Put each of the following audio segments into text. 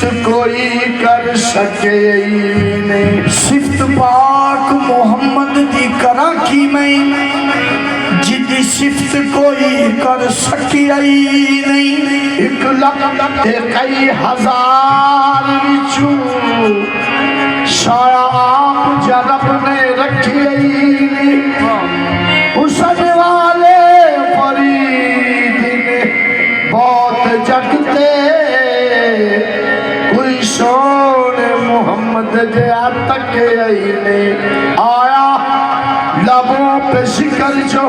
सिफ्त कोई कर सके नहीं। सिफ्त पाक मोहम्मद दी करा की मैं जिदी सिफ्त कोई कर सकी नहीं। 1 लाख ते कई हजार विचू शाया आप जरब ने रखी हुसन वाले फरीद ने बहुत जगते कोई सोने मोहम्मद जया तक ने आया लबों पे शिकर जो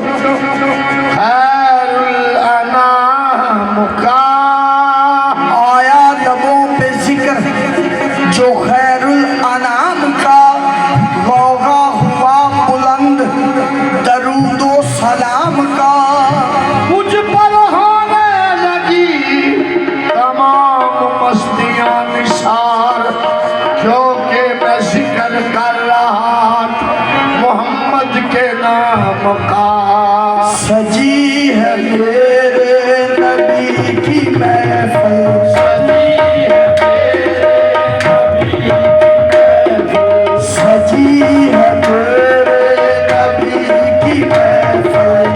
खैरुल अनाम का आया लबों पे जिक्र जो खैरुल अनाम का गौगा हुआ बुलंद दरूदो सलाम का मुझ पर होने लगी तमाम मस्तियां निसार क्योंकि मैं जिक्र कर रहा मोहम्मद के नाम का। सजी है मेरे नबी की महफिल, सजी है मेरे नबी की महफिल,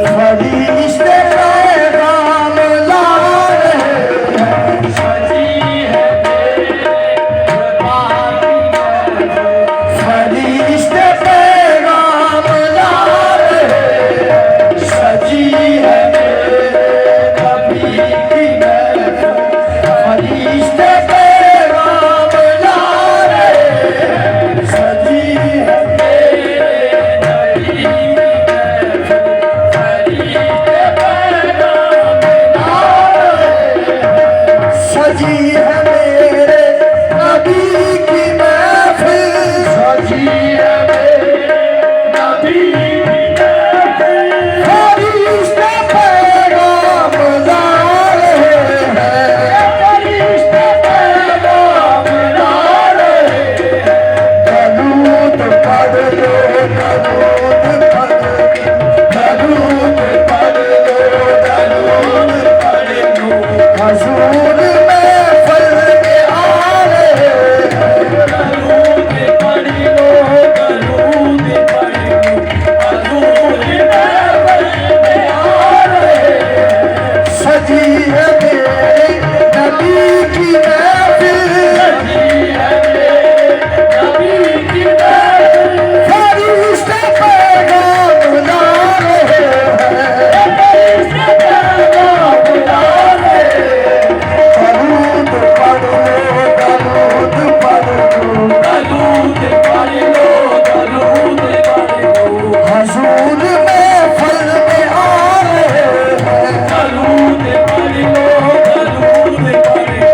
फरिश्ते पैगाम ला रहे हैं। फरिश्ते पैगाम ला रहे हैं। सजी है मेरे नबी की महफिल, फरिश्ते पैगाम ला रहे हैं। सजी है मेरे नबी की महफिल, फरिश्ते पैगाम ला रहे हैं। सजी है मेरे नबी की महफिल, सजी है मेरे नबी की महफिल, फरिश्ते पैगाम ला रहे हैं। फरिश्ते पैगाम ला रहे हैं। दरूद पढ़ लो, दरूद पढ़ लो, दरूद पढ़ लो, दरूद पढ़ लो। हजूर महफिल में आ रहे हैं। दरूद पढ़ लो, दरूद पढ़ लो, हजूर महफिल में आ रहे हैं। सजी है मेरे नबी की महफिल, सजी है मेरे नबी की महफिल, फरिश्ते पैगाम ला रहे हैं। फरिश्ते पैगाम ला रहे हैं। दरूद पढ़ लो, दरूद पढ़ लो, दरूद पढ़ लो, दरूद पढ़ लो, हजूर महफिल में आ रहे हैं। दरूद पढ़ लो, दरूद पढ़ लो,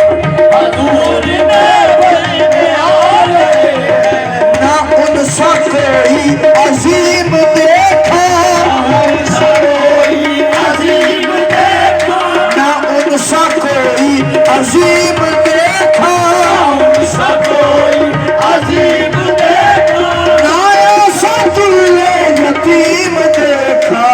हजूर महफिल में आ रहे हैं। ना उनसा कोई अजीम देखा, उनसा कोई अजीम देखा, ना उनसा कोई अजीम देखा, उनसा कोई अजीम देखा, ना ऐसा दुल्ले यतीम देखा।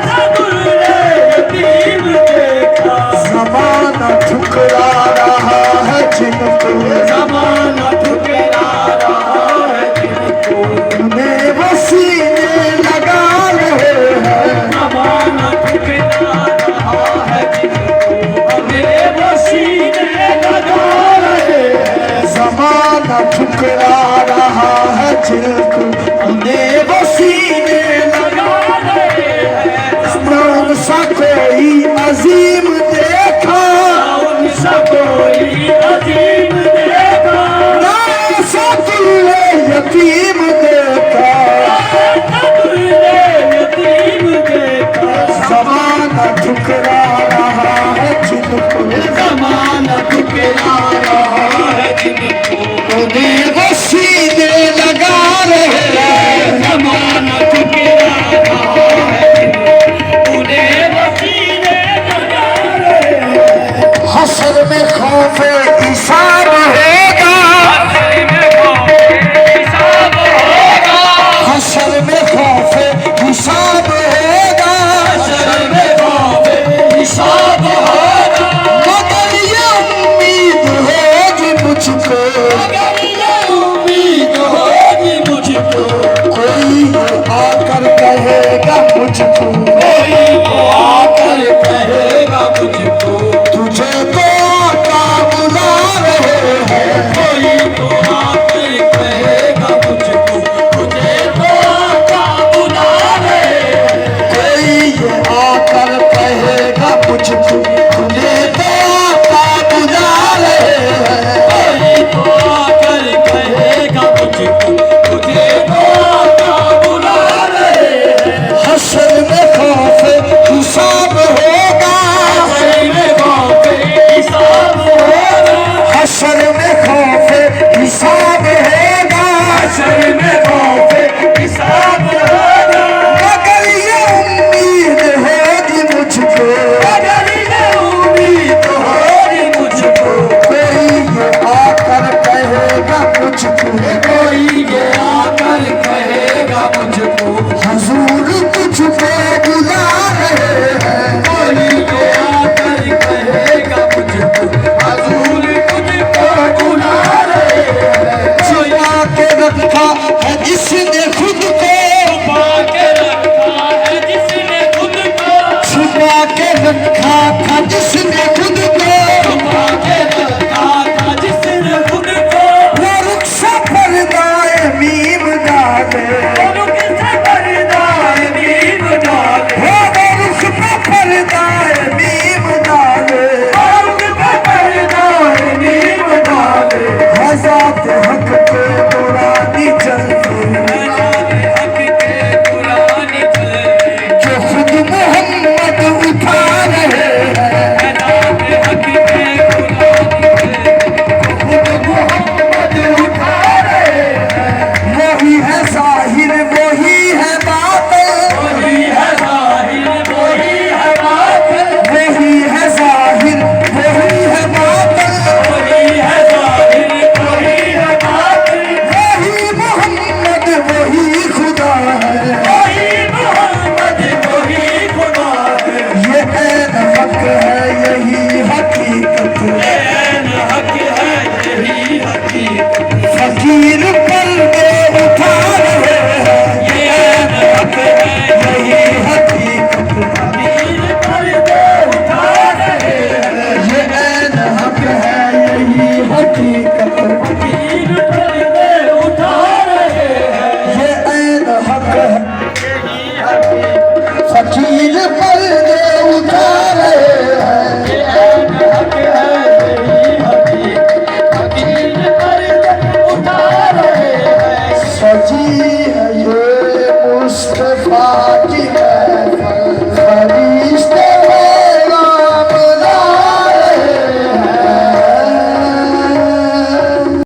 सदुल्ले यतीम देखा, ज़माना ठुकरा रहा है जिनको, ज़माना ठुकरा रहा है जिनको, उन्हें वो सीने लगा रहे हैं। ज़माना ठुकरा रहा है जिनको, हमें वो सीने लगा रहे हैं। ज़माना ठुकरा रहा है जिनको, उन्हें वो सीने लगा रहे हैं। ना उनसा कोई अजीम देखा, उनसा कोई अजीम देखा, ना ऐसा दुल्ले यतीम देखा। सदुल्ले यतीम देखा, ज़माना ठुकरा रहा है जिनको, ज़माना ठुकरा रहा है जिनको, उन्हें वो सीने लगा रहे हैं। कहेगा मुझको कोई